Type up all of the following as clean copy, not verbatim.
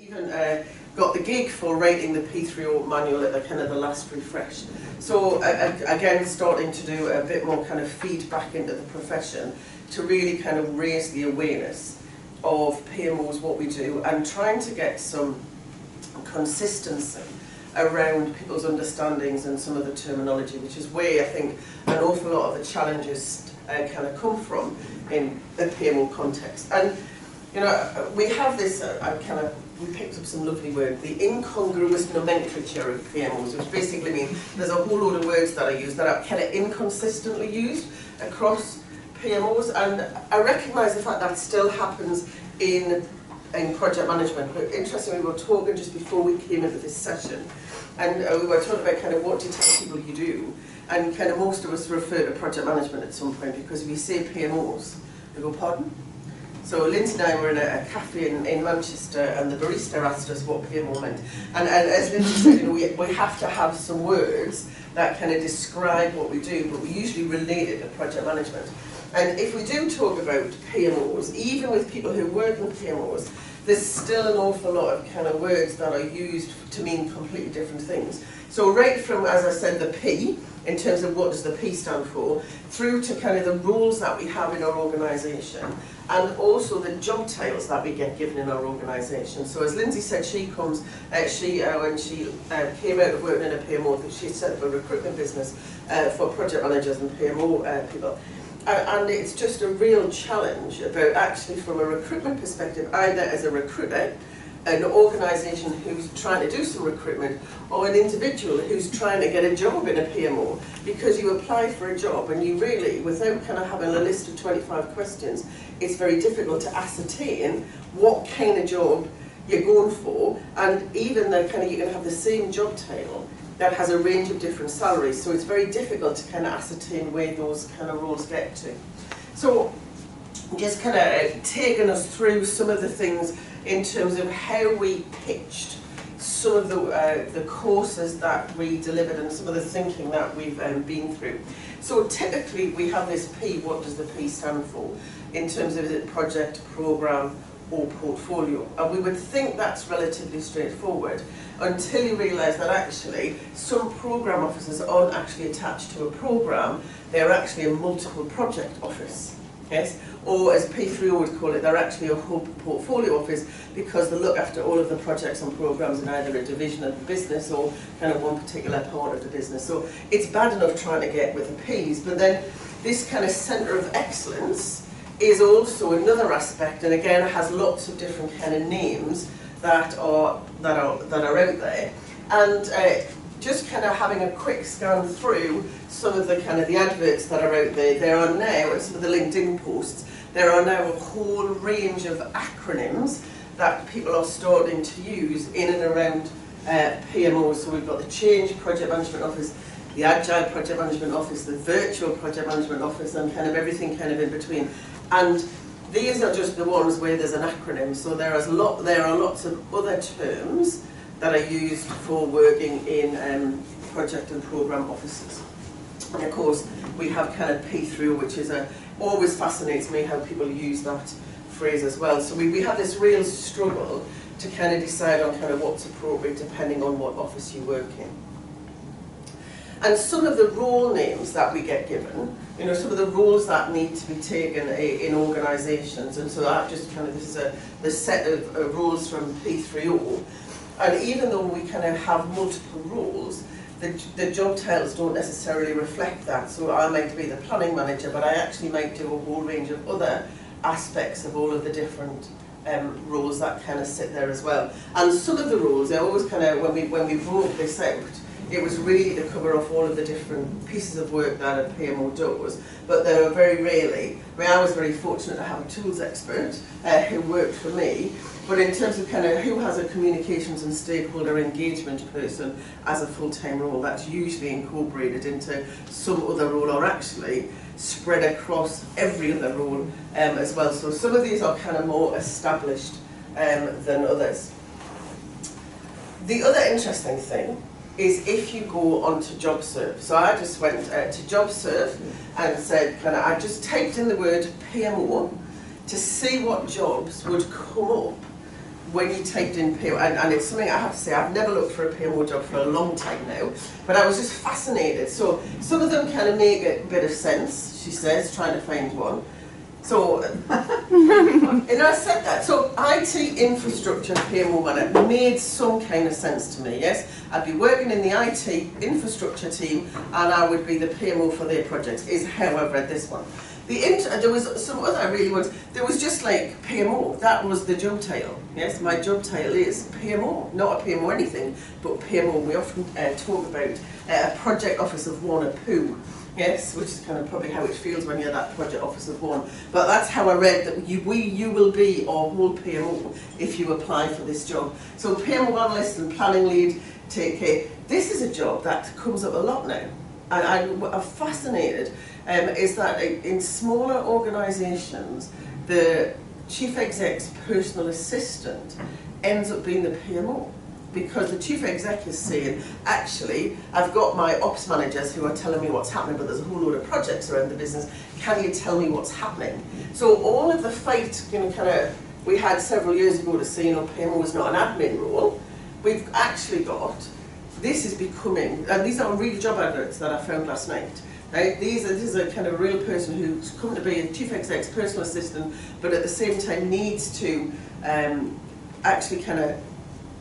Even got the gig for writing the P3O manual at the last refresh. So again, starting to do a bit more kind of feedback into the profession to really kind of raise the awareness of PMOs, what we do, and trying to get some consistency around people's understandings and some of the terminology, which is where I think an awful lot of the challenges kind of come from in the PMO context. And you know, we have this, we picked up some lovely words, the incongruous nomenclature of PMOs, which basically means there's a whole load of words that are used that are kind of inconsistently used across PMOs, and I recognise the fact that still happens in project management. But interestingly, we were talking just before we came into this session, and we were talking about kind of what do you tell people you do, and kind of most of us refer to project management at some point, because if you say PMOs, they go, pardon? So Lindsay and I were in a cafe in Manchester, and the barista asked us what PMO meant. And as Lindsay said, you know, we have to have some words that kind of describe what we do, but we usually relate it to project management. And if we do talk about PMOs, even with people who work in PMOs, there's still an awful lot of kind of words that are used to mean completely different things. So right from, as I said, the P, in terms of what does the P stand for, through to kind of the roles that we have in our organisation, and also the job titles that we get given in our organisation. So as Lindsay said, she comes, when she came out of working in a PMO, she set up a recruitment business for project managers and PMO people. And it's just a real challenge about actually from a recruitment perspective, either as a recruiter, an organisation who's trying to do some recruitment, or an individual who's trying to get a job in a PMO, because you apply for a job and you really, without kind of having a list of 25 questions, it's very difficult to ascertain what kind of job you're going for, and even though kind of you can have the same job title that has a range of different salaries, so it's very difficult to kind of ascertain where those kind of roles get to. So just kind of taking us through some of the things in terms of how we pitched some of the courses that we delivered and some of the thinking that we've been through. So typically we have this P, what does the P stand for? In terms of is it project, programme or portfolio? And we would think that's relatively straightforward until you realise that actually some programme officers aren't actually attached to a programme, they're actually a multiple project office. Yes? Or as P3O would call it, they're actually a whole portfolio office, because they look after all of the projects and programmes in either a division of the business or kind of one particular part of the business. So it's bad enough trying to get with the Ps, but then this kind of centre of excellence is also another aspect, and again has lots of different kind of names that are out there. And just kind of having a quick scan through some of the kind of the adverts that are out there, there are now, and some of the LinkedIn posts, there are now a whole range of acronyms that people are starting to use in and around PMOs. So we've got the Change Project Management Office, the Agile Project Management Office, the Virtual Project Management Office, and kind of everything kind of in between. And these are just the ones where there's an acronym, so there are lots of other terms that are used for working in project and programme offices. And of course, we have kind of P3O, which is always fascinates me how people use that phrase as well. So we have this real struggle to kind of decide on kind of what's appropriate depending on what office you work in. And some of the role names that we get given, you know, some of the roles that need to be taken in organisations, and so that just kind of, this is the set of roles from P3O. And even though we kind of have multiple roles, the job titles don't necessarily reflect that. So I might be the planning manager, but I actually might do a whole range of other aspects of all of the different roles that kind of sit there as well. And some of the roles, I always kind of, when we broke this out, it was really to cover off all of the different pieces of work that a PMO does, but there are very rarely, I mean, I was very fortunate to have a tools expert who worked for me, but in terms of kind of who has a communications and stakeholder engagement person as a full-time role, that's usually incorporated into some other role, or actually spread across every other role as well. So some of these are kind of more established than others. The other interesting thing is if you go onto JobServe. So I just went to JobServe and said, I just typed in the word PMO to see what jobs would come up when you typed in PMO, and it's something I have to say, I've never looked for a PMO job for a long time now, but I was just fascinated. So some of them kind of make a bit of sense, she says, trying to find one. So, and I said that. So IT infrastructure PMO manager made some kind of sense to me, yes? I'd be working in the IT infrastructure team and I would be the PMO for their projects, is how I've read this one. There was some other really ones. There was just like PMO, that was the job title. Yes, my job title is PMO, not a PMO anything, but PMO. We often talk about a project office of one, a POO. Yes, which is kind of probably how it feels when you're that project office of one. But that's how I read that you will be or will PMO if you apply for this job. So PMO analyst and planning lead, take care. This is a job that comes up a lot now. And I'm fascinated is that in smaller organisations, the chief exec's personal assistant ends up being the PMO. Because the chief exec is saying, actually, I've got my ops managers who are telling me what's happening, but there's a whole load of projects around the business. Can you tell me what's happening? So all of the fight, we had several years ago to say, PMO is not an admin role. We've actually got, this is becoming, and these are real job adverts that I found last night. Right? This is a kind of real person who's come to be a chief exec's personal assistant, but at the same time needs to actually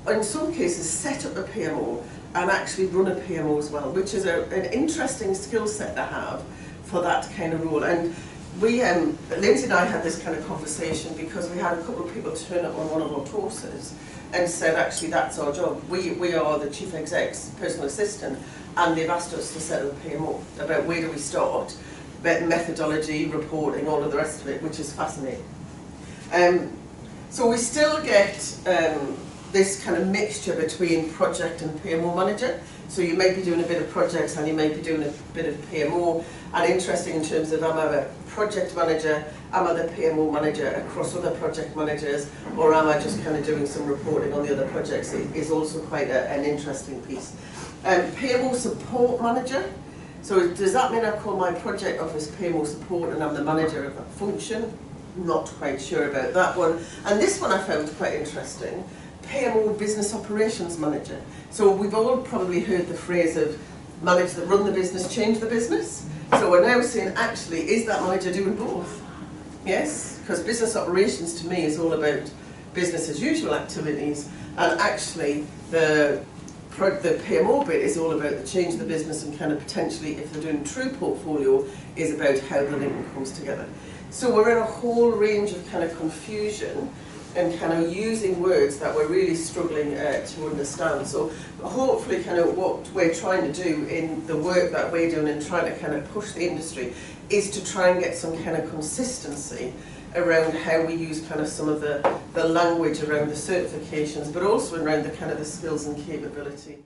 in some cases set up a PMO and actually run a PMO as well, which is an interesting skill set to have for that kind of role. And we, Lindsay and I had this kind of conversation because we had a couple of people turn up on one of our courses and said, actually, that's our job. We are the chief exec's personal assistant, and they've asked us to set up a PMO about where do we start, methodology, reporting, all of the rest of it, which is fascinating. So we still get this kind of mixture between project and PMO manager. So you might be doing a bit of projects and you might be doing a bit of PMO. And interesting in terms of, am I a project manager, am I the PMO manager across other project managers, or am I just kind of doing some reporting on the other projects? It is also quite an interesting piece. PMO support manager. So does that mean I call my project office PMO support and I'm the manager of that function? Not quite sure about that one. And this one I found quite interesting. PMO business operations manager. So we've all probably heard the phrase of run the business, change the business. So we're now saying, actually, is that manager doing both? Yes, because business operations to me is all about business as usual activities, and actually the PMO bit is all about the change the business and kind of potentially, if they're doing true portfolio, is about how the link comes together. So we're in a whole range of kind of confusion and kind of using words that we're really struggling to understand. So hopefully kind of what we're trying to do in the work that we're doing and trying to kind of push the industry is to try and get some kind of consistency around how we use kind of some of the language around the certifications, but also around the kind of the skills and capability.